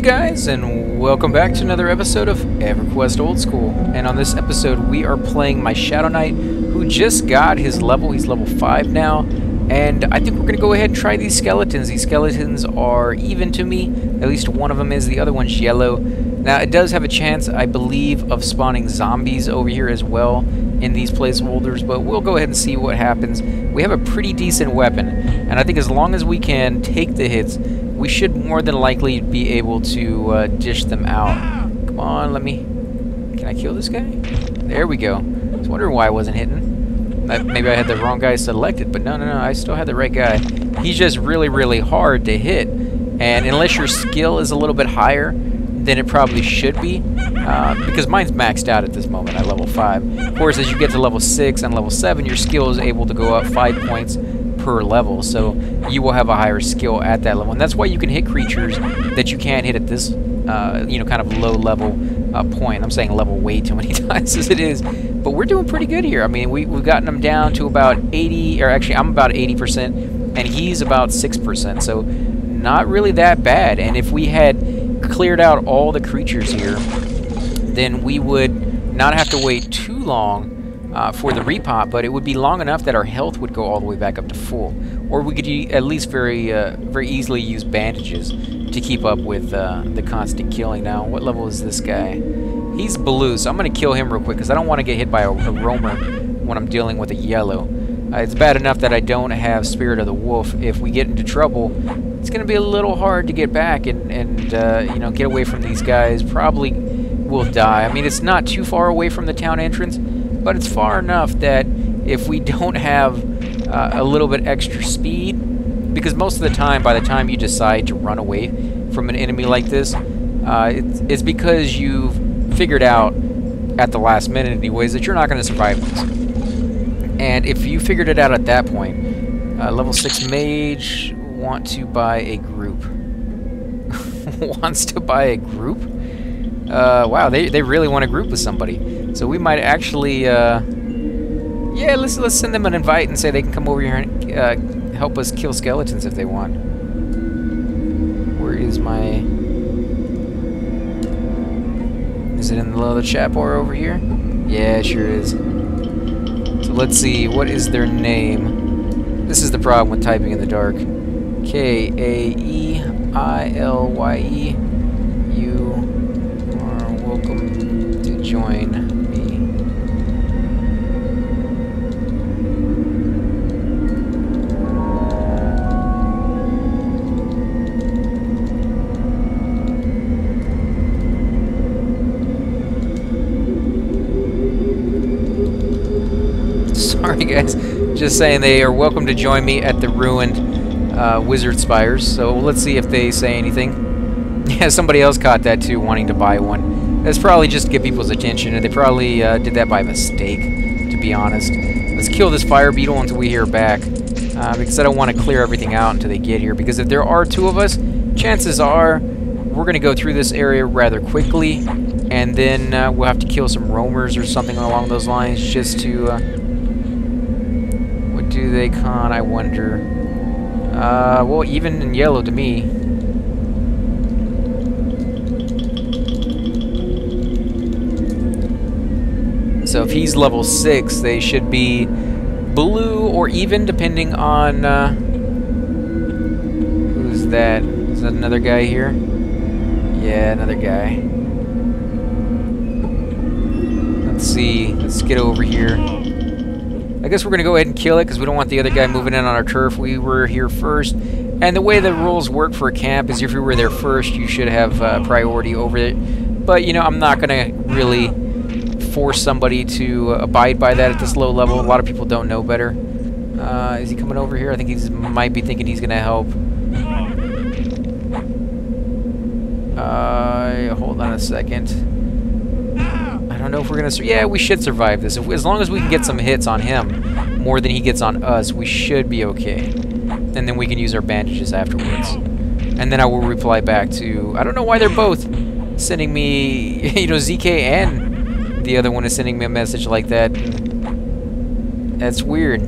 guys, and welcome back to another episode of Everquest Old School. And on this episode, we are playing my Shadow Knight, who just got his level. He's level 5 now, and I think we're going to go ahead and try these skeletons. These skeletons are even to me. At least one of them is. The other one's yellow. Now, it does have a chance, I believe, of spawning zombies over here as well in these placeholders, but we'll go ahead and see what happens. We have a pretty decent weapon, and I think as long as we can take the hits, we should more than likely be able to dish them out. Come on, can I kill this guy? There we go. I was wondering why I wasn't hitting. Maybe I had the wrong guy selected, but no, I still had the right guy. He's just really hard to hit, and unless your skill is a little bit higher than it probably should be, because mine's maxed out at this moment at level 5. Of course, as you get to level 6 and level 7, your skill is able to go up 5 points per level, so you will have a higher skill at that level, and that's why you can hit creatures that you can't hit at this kind of low level point. I'm saying level way too many times as it is, but we're doing pretty good here. I mean, we've gotten him down to about 80, or actually I'm about 80%, and he's about 6%, so not really that bad. And if we had cleared out all the creatures here, then we would not have to wait too long for the repop, but it would be long enough that our health would go all the way back up to full, or we could at least very easily use bandages to keep up with the constant killing. Now, what level is this guy? He's blue, so I'm going to kill him real quick because I don't want to get hit by a roamer when I'm dealing with a yellow. It's bad enough that I don't have Spirit of the Wolf. If we get into trouble, it's going to be a little hard to get back and get away from these guys. Probably will die. I mean, it's not too far away from the town entrance, but it's far enough that if we don't have a little bit extra speed, because most of the time, by the time you decide to run away from an enemy like this, it's because you've figured out at the last minute anyways that you're not going to survive this. And if you figured it out at that point, level 6 mage want to buy a group. Wants to buy a group? Wow, they really want to group with somebody. So we might actually, yeah, let's send them an invite and say they can come over here and help us kill skeletons if they want. Where is my... Is it in the little chat bar over here? Yeah, it sure is. So let's see, what is their name? This is the problem with typing in the dark. Kaeilye. You are welcome to join me. Sorry guys, just saying they are welcome to join me at the ruined Wizard Spires. So let's see if they say anything. Yeah, somebody else caught that too, wanting to buy one. That's probably just to get people's attention, and they probably did that by mistake, to be honest. Let's kill this fire beetle until we hear back, because I don't want to clear everything out until they get here, because if there are 2 of us, chances are we're going to go through this area rather quickly, and then we'll have to kill some roamers or something along those lines just to... what do they con, I wonder? Well, even in yellow to me. So if he's level 6, they should be blue or even, depending on... who's that? Is that another guy here? Yeah, another guy. Let's see. Let's get over here. I guess we're going to go ahead and kill it because we don't want the other guy moving in on our turf. We were here first. And the way the rules work for a camp is if you were there first, you should have priority over it. But, I'm not going to really force somebody to abide by that at this low level. A lot of people don't know better. Is he coming over here? I think he might be thinking he's going to help. Hold on a second. I don't know if we're going to... Yeah, we should survive this. As long as we can get some hits on him more than he gets on us, we should be okay. And then we can use our bandages afterwards. And then I will reply back to... I don't know why they're both sending me... ZK and the other one is sending me a message like that. That's weird.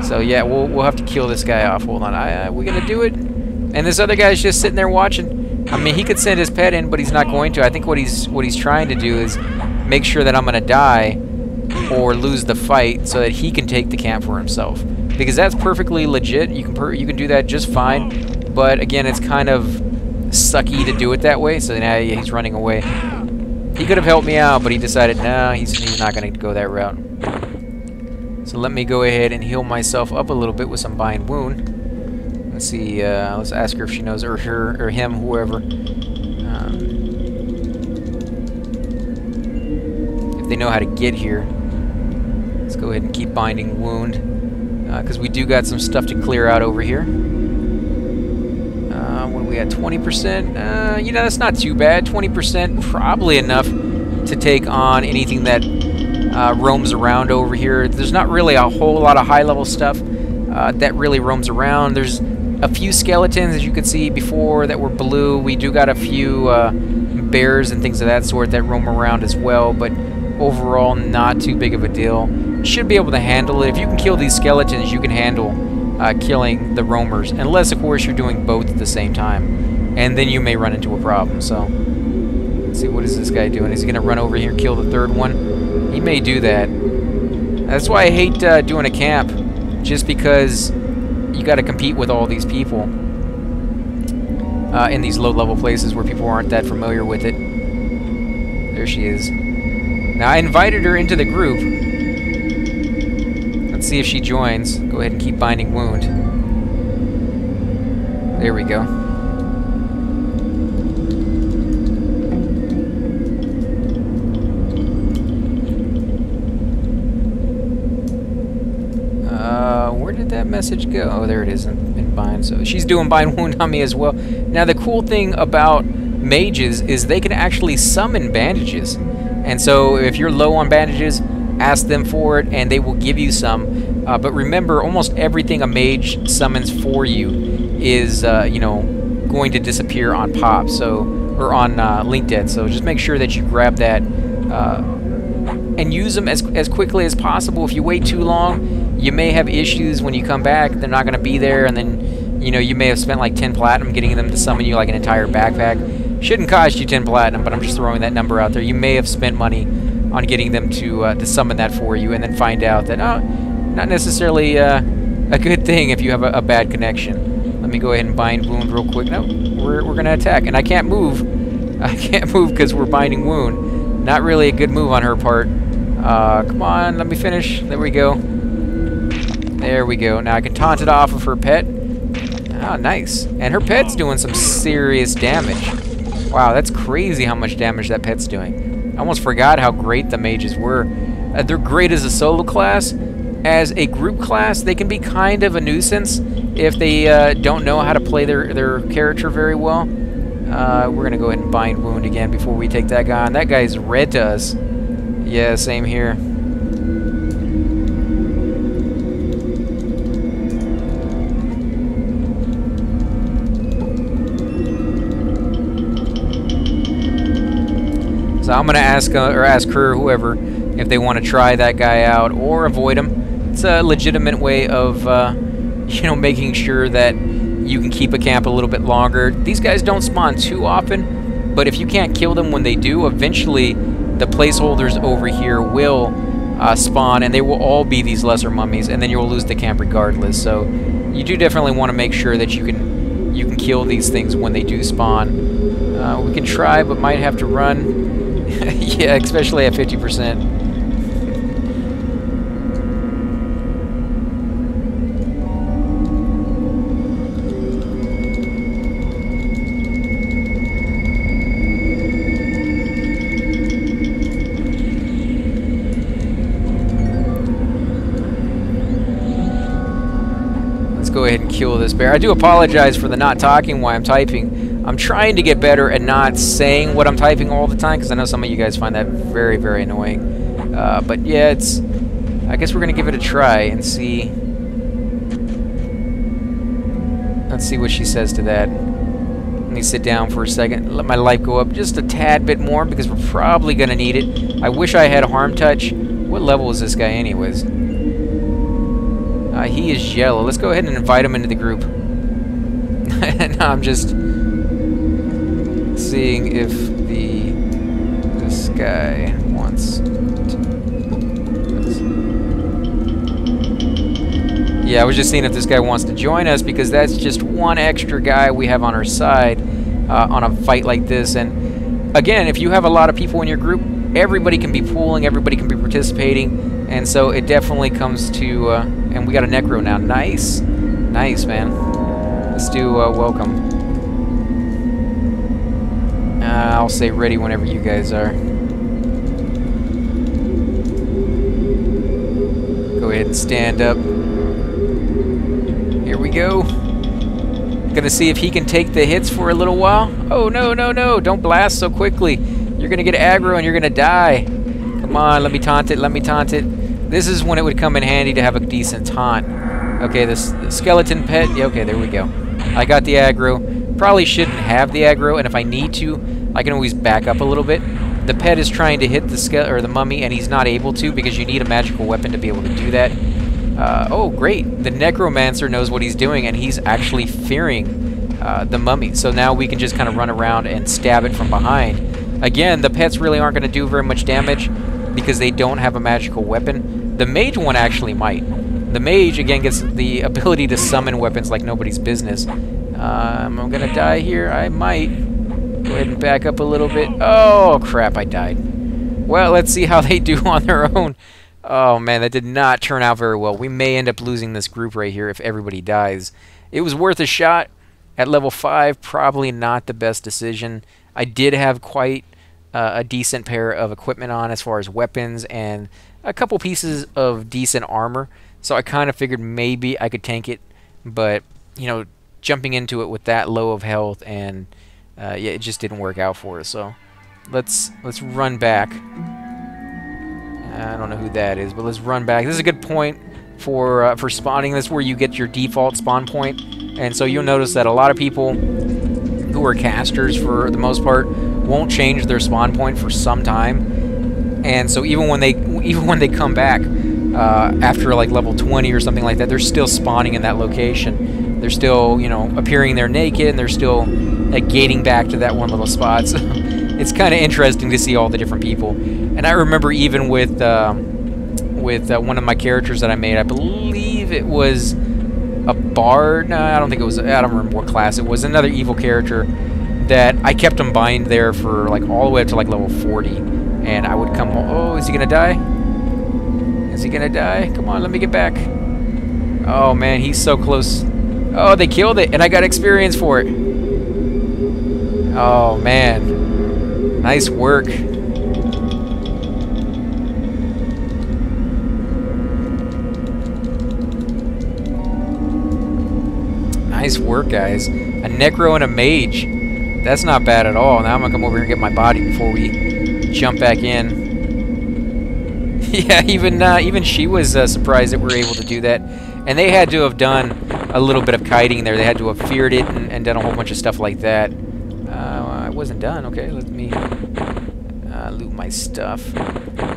So yeah, we'll have to kill this guy off. Hold on. Are we going to do it? And this other guy's just sitting there watching. I mean, he could send his pet in, but he's not going to. I think what he's trying to do is make sure that I'm going to die or lose the fight so that he can take the camp for himself. Because that's perfectly legit. You can do that just fine. But again, it's kind of sucky to do it that way. So now he's running away. He could have helped me out, but he decided, no, he's not going to go that route. So let me go ahead and heal myself up a little bit with some Bind Wound. Let's see, let's ask her if she knows, or her, or him, whoever. If they know how to get here. Let's go ahead and keep Binding Wound. Because we do got some stuff to clear out over here. What are we at? 20%? You know, that's not too bad. 20%, probably enough to take on anything that roams around over here. There's not really a whole lot of high-level stuff that really roams around. There's a few skeletons, as you could see before, that were blue. We do got a few bears and things of that sort that roam around as well, but overall, not too big of a deal. Should be able to handle it. If you can kill these skeletons, you can handle killing the roamers, unless of course you're doing both at the same time, and then you may run into a problem. So let's see, what is this guy doing? Is he gonna run over here and kill the third one? He may do that. That's why I hate doing a camp, just because you got to compete with all these people in these low-level places where people aren't that familiar with it. There she is. Now I invited her into the group. Let's see if she joins. Go ahead and keep Binding Wound. There we go. Where did that message go? Oh, there it is in Bind. So she's doing Bind Wound on me as well. Now the cool thing about mages is they can actually summon bandages. And so if you're low on bandages, ask them for it, and they will give you some. But remember, almost everything a mage summons for you is, you know, going to disappear on pop, so, or on Link Dead. So just make sure that you grab that and use them as quickly as possible. If you wait too long, you may have issues when you come back. They're not going to be there, and then, you know, you may have spent like 10 platinum getting them to summon you like an entire backpack. Shouldn't cost you 10 platinum, but I'm just throwing that number out there. You may have spent money on getting them to summon that for you, and then find out that, oh, not necessarily a good thing if you have a bad connection. Let me go ahead and Bind Wound real quick. No, we're going to attack, and I can't move. I can't move because we're Binding Wound. Not really a good move on her part. Come on, let me finish. There we go. There we go. Now I can taunt it off of her pet. Oh, nice. And her pet's doing some serious damage. Wow, that's crazy how much damage that pet's doing. I almost forgot how great the mages were. They're great as a solo class. As a group class, they can be kind of a nuisance if they don't know how to play their character very well. We're going to go ahead and Bind Wound again before we take that guy on. That guy's red to us. Yeah, same here. So I'm going to ask her, whoever, if they want to try that guy out or avoid him. It's a legitimate way of, you know, making sure that you can keep a camp a little bit longer. These guys don't spawn too often, but if you can't kill them when they do, eventually the placeholders over here will spawn, and they will all be these lesser mummies, and then you will lose the camp regardless. So you do definitely want to make sure that you can kill these things when they do spawn. We can try, but might have to run. Yeah, especially at 50%. Let's go ahead and kill this bear. I do apologize for the not talking while I'm typing. I'm trying to get better at not saying what I'm typing all the time, because I know some of you guys find that very, very annoying. But yeah, I guess we're going to give it a try and see. Let's see what she says to that. Let me sit down for a second, let my life go up just a tad bit more, because we're probably going to need it. I wish I had a harm touch. What level is this guy anyways? He is yellow. Let's go ahead and invite him into the group. No, I'm just... seeing if this guy wants to... Yeah, I was just seeing if this guy wants to join us, because that's just one extra guy we have on our side on a fight like this. And again, if you have a lot of people in your group, everybody can be pooling, everybody can be participating, and so it definitely comes to... and we got a Necro now. Nice. Nice, man. Let's do welcome. I'll say ready whenever you guys are. Go ahead and stand up. Here we go. Gonna see if he can take the hits for a little while. Oh, no, no, no. Don't blast so quickly. You're gonna get aggro and you're gonna die. Come on, let me taunt it, let me taunt it. This is when it would come in handy to have a decent taunt. Okay, the skeleton pet. Yeah, okay, there we go. I got the aggro. Probably shouldn't have the aggro, and if I need to, I can always back up a little bit. The pet is trying to hit the mummy, and he's not able to because you need a magical weapon to be able to do that. Oh, great. The necromancer knows what he's doing, and he's actually fearing the mummy. So now we can just kind of run around and stab it from behind. Again, the pets really aren't going to do very much damage because they don't have a magical weapon. The mage one actually might. The mage, again, gets the ability to summon weapons like nobody's business. I'm going to die here. I might. Go ahead and back up a little bit. Oh, crap, I died. Well, let's see how they do on their own. Oh, man, that did not turn out very well. We may end up losing this group right here if everybody dies. It was worth a shot. At level 5, probably not the best decision. I did have quite a decent pair of equipment on as far as weapons and a couple pieces of decent armor. So I kind of figured maybe I could tank it. But, you know, jumping into it with that low of health and... yeah, it just didn't work out for us. So let's run back. I don't know who that is, but let's run back. This is a good point for spawning. This is where you get your default spawn point, and so you'll notice that a lot of people who are casters, for the most part, won't change their spawn point for some time. And so even when they come back after like level 20 or something like that, they're still spawning in that location. They're still, you know, appearing there naked, and they're still gating back to that one little spot. So it's kind of interesting to see all the different people. And I remember even with one of my characters that I made, I believe it was a bard. No, I don't think it was. I don't remember what class it was. Another evil character that I kept him bind there for like all the way up to like level 40. And I would come. Oh, is he gonna die? Is he gonna die? Come on, let me get back. Oh man, he's so close. Oh, they killed it, and I got experience for it. Oh, man. Nice work. Nice work, guys. A necro and a mage. That's not bad at all. Now I'm going to come over here and get my body before we jump back in. Yeah, even she was surprised that we were able to do that. And they had to have done a little bit of kiting there. They had to have feared it and done a whole bunch of stuff like that. I wasn't done. Okay, let me loot my stuff.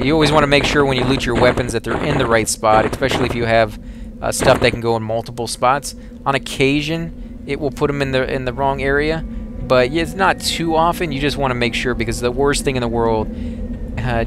You always want to make sure when you loot your weapons that they're in the right spot, especially if you have stuff that can go in multiple spots. On occasion, it will put them in the wrong area, but yeah, it's not too often. You just want to make sure, because the worst thing in the world,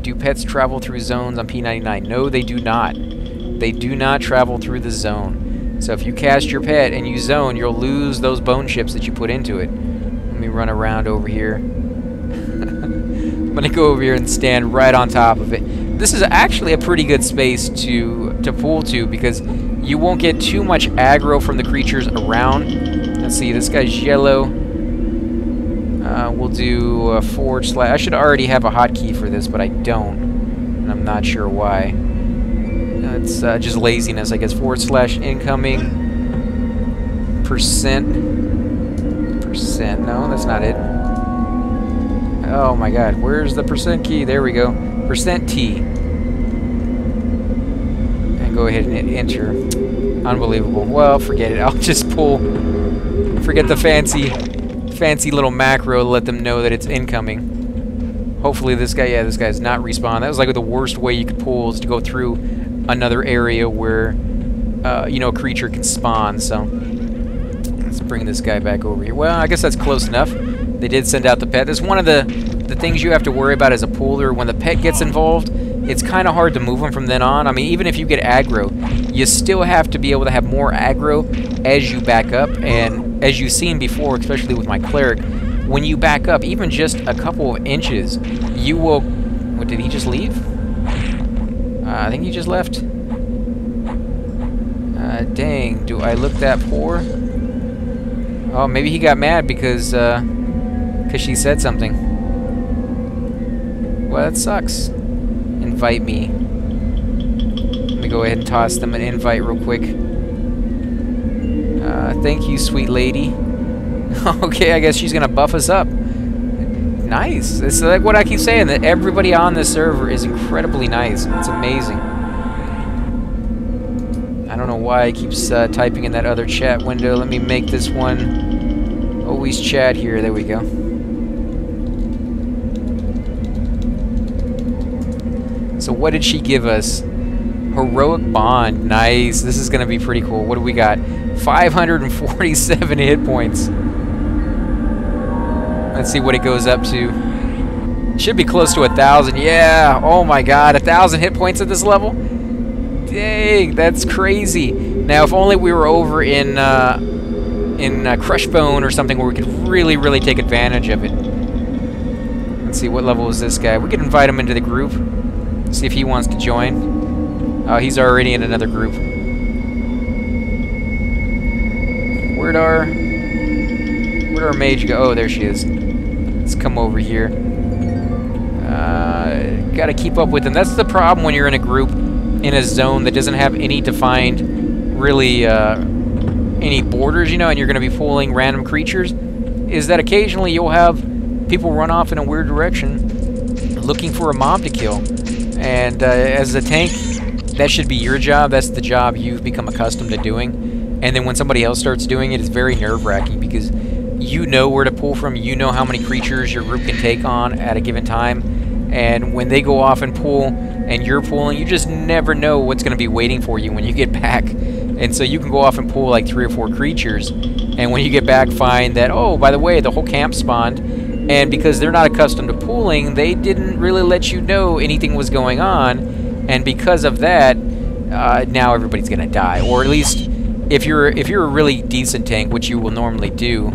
do pets travel through zones on P99? No, they do not. They do not travel through the zone. So if you cast your pet and you zone, you'll lose those bone chips that you put into it. Let me run around over here. I'm going to go over here and stand right on top of it. This is actually a pretty good space to pool to, because you won't get too much aggro from the creatures around. Let's see, this guy's yellow. We'll do a // I should already have a hotkey for this, but I don't. And I'm not sure why. It's just laziness, I guess. / incoming %. No, that's not it. Oh my god, where's the % key? There we go. %T. And go ahead and hit enter. Unbelievable. Well, forget it. I'll just pull. Forget the fancy little macro to let them know that it's incoming. Hopefully this guy's not respawned. That was like the worst way you could pull, is to go through another area where you know, a creature can spawn. So let's bring this guy back over here. Well, I guess that's close enough. They did send out the pet. That's one of the things you have to worry about as a pooler. When the pet gets involved, it's kind of hard to move them from then on. I mean, even if you get aggro, you still have to be able to have more aggro as you back up. And as you've seen before, especially with my cleric, when you back up, even just a couple of inches, you will... What, did he just leave? I think he just left. Dang, do I look that poor? Oh, maybe he got mad because she said something. Well, that sucks. Invite me. Let me go ahead and toss them an invite real quick. Thank you, sweet lady. Okay, I guess she's gonna buff us up. Nice. It's like what I keep saying, that everybody on this server is incredibly nice. It's amazing. I don't know why it keeps typing in that other chat window. Let me make this one always chat here. There we go. So what did she give us? Heroic Bond. Nice. This is going to be pretty cool. What do we got? 547 hit points. Let's see what it goes up to. Should be close to 1,000. Yeah. Oh my god. 1,000 hit points at this level? Dang. That's crazy. Now, if only we were over in Crushbone or something where we could really, really take advantage of it. Let's see. What level is this guy? We could invite him into the group. See if he wants to join. Oh, he's already in another group. Where'd our mage go? Oh, there she is. Let's come over here. Gotta keep up with them. That's the problem when you're in a group in a zone that doesn't have any defined, really, any borders, you know, and you're gonna be pulling random creatures, is that occasionally you'll have people run off in a weird direction looking for a mob to kill. And as a tank, that should be your job. That's the job you've become accustomed to doing. And then when somebody else starts doing it, it's very nerve-wracking because you know where to pull from. You know how many creatures your group can take on at a given time. And when they go off and pull and you're pulling, you just never know what's going to be waiting for you when you get back. And so you can go off and pull like 3 or 4 creatures. And when you get back, find that, oh, by the way, the whole camp spawned. And because they're not accustomed to pooling, they didn't really let you know anything was going on. And because of that, now everybody's gonna die. Or at least, if you're a really decent tank, which you will normally do,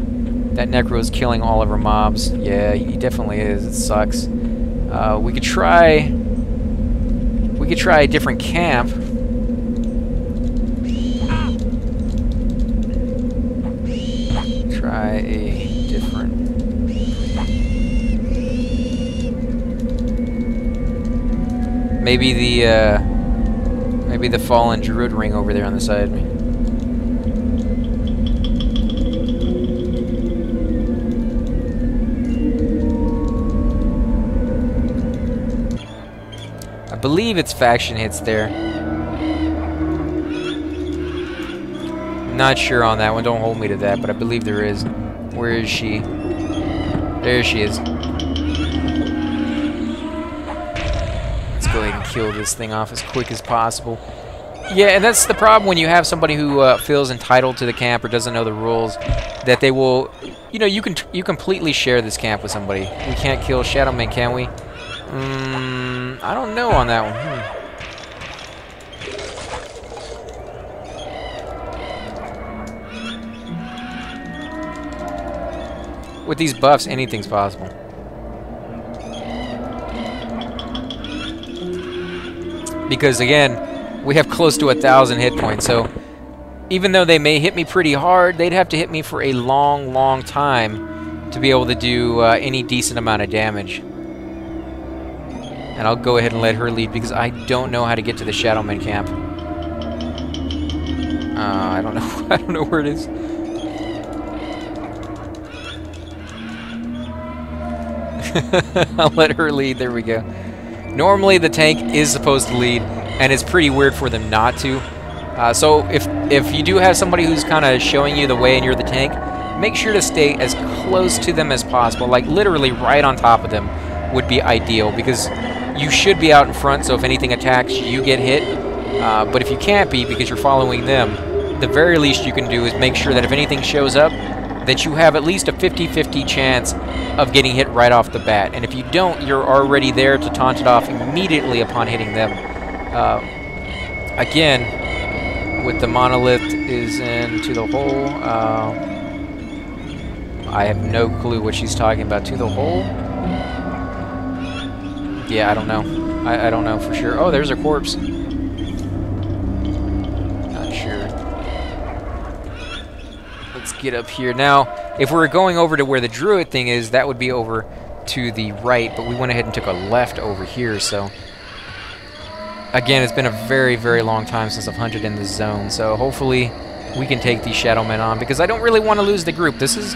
that Necro is killing all of our mobs. Yeah, he definitely is. It sucks. We could try a different camp. Try a different. Maybe the fallen druid ring over there on the side of me. I believe it's faction hits there. Not sure on that one. Don't hold me to that, but I believe there is. Where is she? There she is. Go ahead and kill this thing off as quick as possible. Yeah, and that's the problem when you have somebody who feels entitled to the camp or doesn't know the rules, that they will, you know, you completely share this camp with somebody. We can't kill Shadowman, can we? I don't know on that one. With these buffs, anything's possible. Because again, we have close to 1,000 hit points, so even though they may hit me pretty hard, they'd have to hit me for a long, long time to be able to do any decent amount of damage. And I'll go ahead and let her lead because I don't know how to get to the Shadowman camp. I don't know. I don't know where it is. I'll let her lead. There we go. Normally the tank is supposed to lead, and it's pretty weird for them not to. So if you do have somebody who's kind of showing you the way and you're the tank, make sure to stay as close to them as possible. Like literally right on top of them would be ideal because you should be out in front, so if anything attacks, you get hit. But if you can't be because you're following them, the very least you can do is make sure that if anything shows up, that you have at least a 50-50 chance of getting hit right off the bat. And if you don't, you're already there to taunt it off immediately upon hitting them. Again, with the monolith is into the hole. I have no clue what she's talking about. To the hole? Yeah, I don't know. I don't know for sure. Oh, there's her corpse. Not sure. Let's get up here. Now, if we were going over to where the druid thing is, that would be over to the right, but we went ahead and took a left over here, so... Again, it's been a very, very long time since I've hunted in this zone, so hopefully we can take these shadow men on, because I don't really want to lose the group. This is...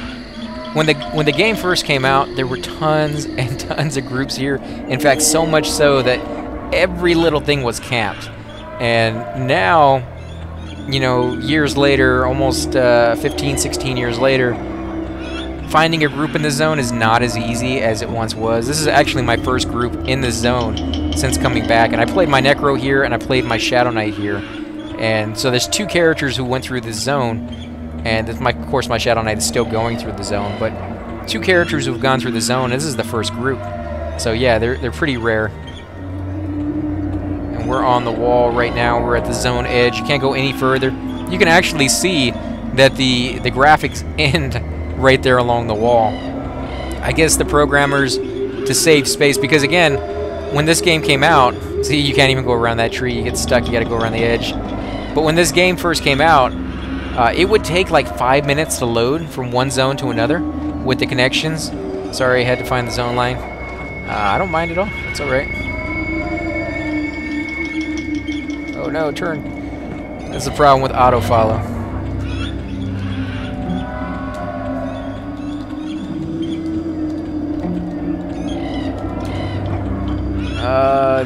When the game first came out, there were tons and tons of groups here. In fact, so much so that every little thing was camped. And now, you know, years later, almost 15, 16 years later, finding a group in the zone is not as easy as it once was. This is actually my first group in the zone since coming back. And I played my Necro here, and I played my Shadow Knight here. And so there's 2 characters who went through this zone. And of course, my Shadow Knight is still going through the zone, but 2 characters who've gone through the zone. This is the first group, so yeah, they're pretty rare. And we're on the wall right now. We're at the zone edge. You can't go any further. You can actually see that the graphics end right there along the wall. I guess the programmers, to save space, because again, when this game came out, see, you can't even go around that tree. You get stuck. You got to go around the edge. But when this game first came out, it would take like 5 minutes to load from one zone to another with the connections. Sorry, I had to find the zone line. I don't mind at all. It's alright. Oh no, turn. That's the problem with auto-follow.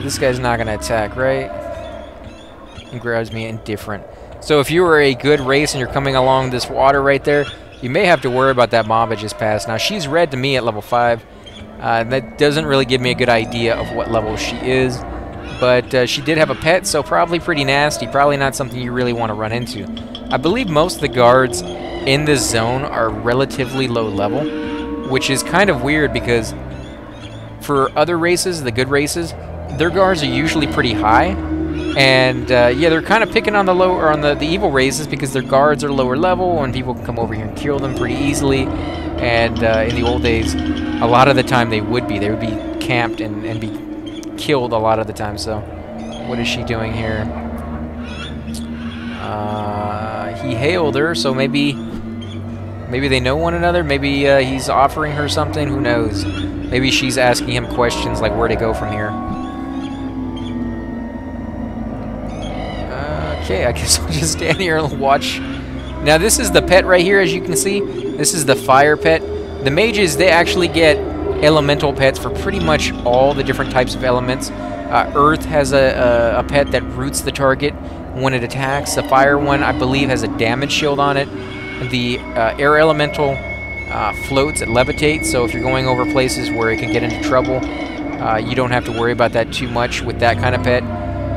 This guy's not going to attack, right? He grabs me indifferent. So if you were a good race and you're coming along this water right there, you may have to worry about that mob I just passed. Now, she's red to me at level 5. That doesn't really give me a good idea of what level she is. But she did have a pet, so probably pretty nasty. Probably not something you really want to run into. I believe most of the guards in this zone are relatively low level, which is kind of weird because for other races, the good races, their guards are usually pretty high. And yeah, they're kind of picking on the low or on the evil races because their guards are lower level and people can come over here and kill them pretty easily. And in the old days, a lot of the time they would be camped and be killed a lot of the time. So what is she doing here? He hailed her, so maybe they know one another. Maybe he's offering her something. Who knows? Maybe she's asking him questions like where to go from here. Okay, I guess I'll just stand here and watch. Now this is the pet right here, as you can see. This is the fire pet. The mages, they actually get elemental pets for pretty much all the different types of elements. Earth has a pet that roots the target when it attacks. The fire one, I believe, has a damage shield on it. The air elemental floats, it levitates, so if you're going over places where it can get into trouble, you don't have to worry about that too much with that kind of pet.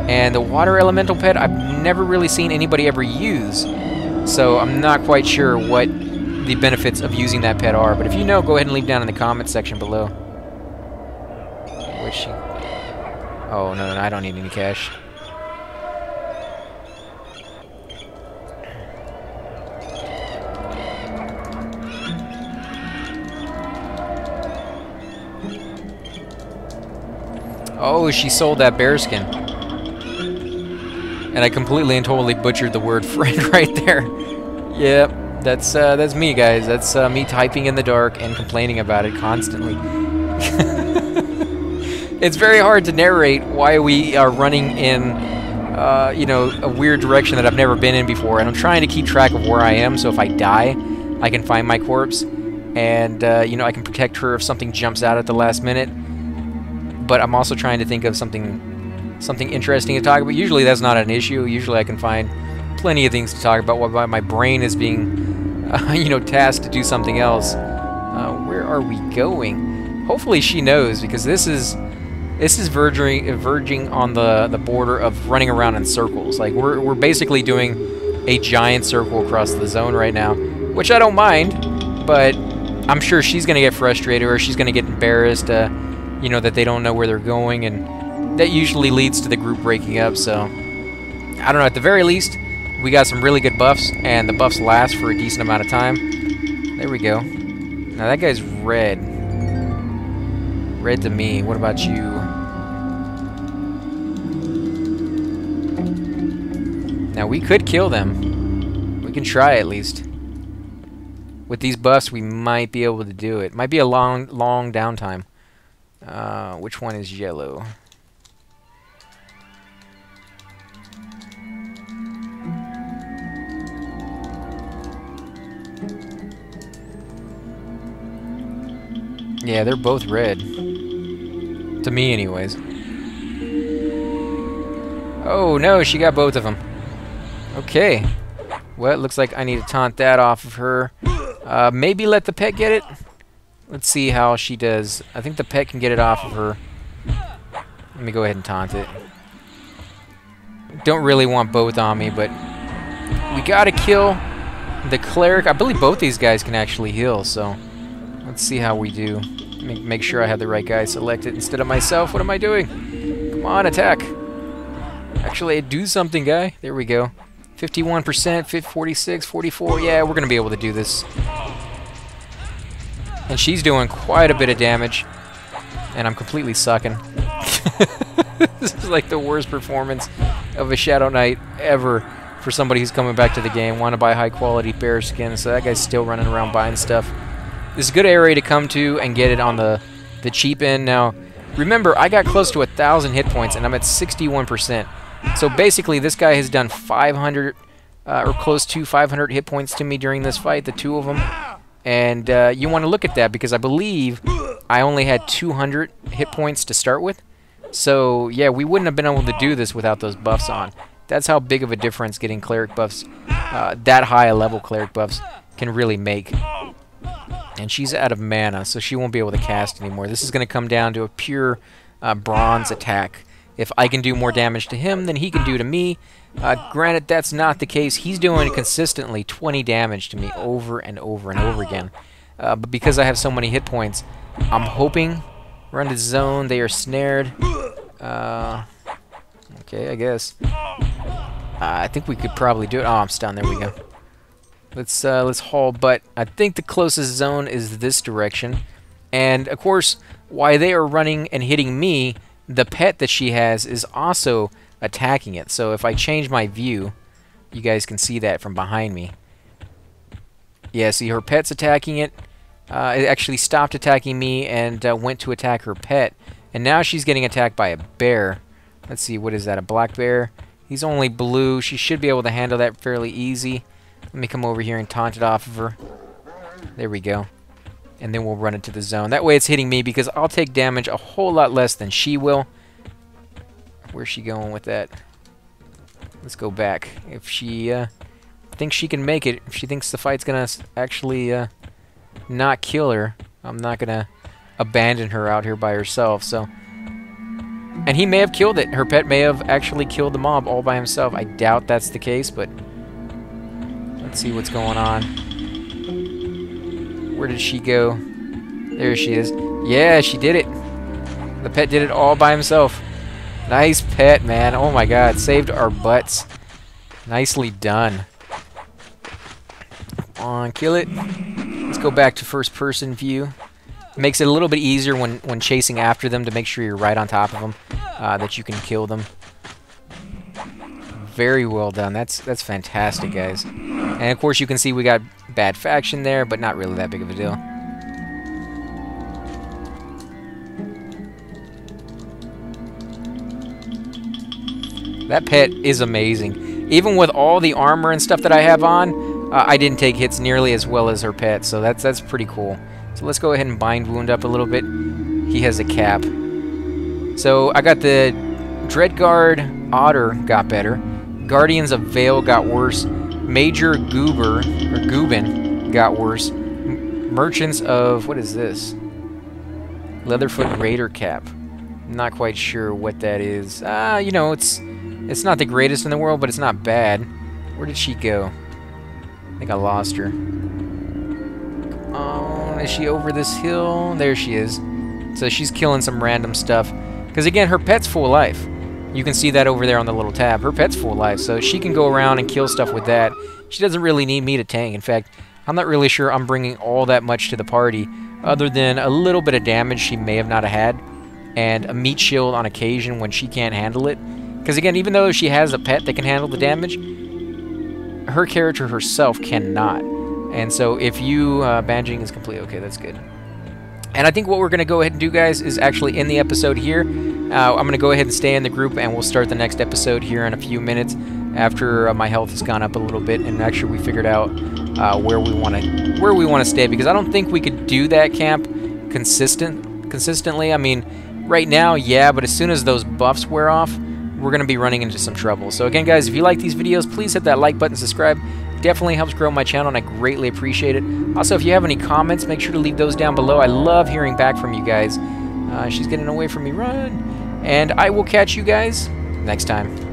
And the water elemental pet, I've never really seen anybody ever use, so I'm not quite sure what the benefits of using that pet are. But if you know, go ahead and leave down in the comments section below. Where's she? Oh, no, I don't need any cash. Oh, she sold that bearskin. And I completely and totally butchered the word friend right there. Yep, that's me, guys. That's me typing in the dark and complaining about it constantly. It's very hard to narrate why we are running in, you know, a weird direction that I've never been in before. And I'm trying to keep track of where I am, so if I die, I can find my corpse. And, you know, I can protect her if something jumps out at the last minute. But I'm also trying to think of something interesting to talk about. Usually that's not an issue. Usually I can find plenty of things to talk about while my brain is being, you know, tasked to do something else. Where are we going? Hopefully she knows, because this is verging on the border of running around in circles. Like we're basically doing a giant circle across the zone right now, which I don't mind. but I'm sure she's going to get frustrated, or she's going to get embarrassed, you know, that they don't know where they're going, and that usually leads to the group breaking up. So I don't know, at the very least, we got some really good buffs, and the buffs last for a decent amount of time. There we go. Now that guy's red. Red to me. What about you? Now we could kill them. We can try at least. With these buffs, we might be able to do it. Might be a long downtime. Which one is yellow? Yeah, they're both red. To me, anyways. Oh, no, she got both of them. Okay. Well, it looks like I need to taunt that off of her. Maybe let the pet get it? Let's see how she does. I think the pet can get it off of her. Let me go ahead and taunt it. Don't really want both on me, but we gotta kill the cleric. I believe both these guys can actually heal, so let's see how we do. Make sure I have the right guy selected instead of myself. What am I doing? Come on, attack. Actually, do something, guy. There we go. 51%, 46, 44. Yeah, we're going to be able to do this. And she's doing quite a bit of damage. And I'm completely sucking. This is like the worst performance of a Shadow Knight ever for somebody who's coming back to the game. Want to buy high-quality bear skin, so that guy's still running around buying stuff. This is a good area to come to and get it on the cheap end. Now, remember, I got close to 1,000 hit points, and I'm at 61%. So basically, this guy has done 500, or close to 500 hit points to me during this fight, the two of them. And you want to look at that, because I believe I only had 200 hit points to start with. So, yeah, we wouldn't have been able to do this without those buffs on. That's how big of a difference getting cleric buffs, that high a level cleric buffs, can really make. And she's out of mana, so she won't be able to cast anymore. This is going to come down to a pure bronze attack. If I can do more damage to him than he can do to me, granted, that's not the case. He's doing consistently 20 damage to me over and over and over again. But because I have so many hit points, I'm hoping run to zone. They are snared. Okay, I guess. I think we could probably do it. Oh, I'm stunned. There we go. Let's haul butt. I think the closest zone is this direction. And, of course, while they are running and hitting me, the pet that she has is also attacking it. So if I change my view, you guys can see that from behind me. Yeah, see, her pet's attacking it. It actually stopped attacking me and went to attack her pet. And now she's getting attacked by a bear. Let's see, what is that, a black bear? He's only blue. She should be able to handle that fairly easy. Let me come over here and taunt it off of her. There we go. And then we'll run into the zone. That way it's hitting me, because I'll take damage a whole lot less than she will. Where's she going with that? Let's go back. If she thinks she can make it, if she thinks the fight's going to actually not kill her, I'm not going to abandon her out here by herself. So, and he may have killed it. Her pet may have actually killed the mob all by himself. I doubt that's the case, but let's see what's going on. Where did she go? There she is. Yeah, she did it. The pet did it all by himself. Nice pet, man. Oh my god, saved our butts. Nicely done. Come on, kill it. Let's go back to first person view. Makes it a little bit easier when chasing after them to make sure you're right on top of them, that you can kill them. Very well done. That's fantastic, guys. And of course you can see we got bad faction there, but not really that big of a deal. That pet is amazing. Even with all the armor and stuff that I have on, I didn't take hits nearly as well as her pet, so that's pretty cool. So let's go ahead and bind wound up a little bit. He has a cap. So I got the Dreadguard Otter got better. Guardians of Vale got worse. Major Goober, or Goobin, got worse. Merchants of, what is this? Leatherfoot Raider cap. Not quite sure what that is. You know, it's not the greatest in the world, but it's not bad. Where did she go? I think I lost her. Come Is she over this hill? There she is. So she's killing some random stuff. Because again, her pet's full life. You can see that over there on the little tab. Her pet's full life, so she can go around and kill stuff with that. She doesn't really need me to tank. In fact, I'm not really sure I'm bringing all that much to the party, other than a little bit of damage she may have not had, and a meat shield on occasion when she can't handle it. Because again, even though she has a pet that can handle the damage, her character herself cannot. And so if you, bandaging is complete, okay, that's good. And I think what we're going to go ahead and do, guys, is actually end the episode here. I'm going to go ahead and stay in the group, and we'll start the next episode here in a few minutes after my health has gone up a little bit, and actually we figured out where we want to stay. Because I don't think we could do that camp consistently. I mean, right now, yeah, but as soon as those buffs wear off, we're going to be running into some trouble. So again, guys, if you like these videos, please hit that like button, subscribe. Definitely helps grow my channel, and I greatly appreciate it. Also, if you have any comments, make sure to leave those down below. I love hearing back from you guys. She's getting away from me. Run! And I will catch you guys next time.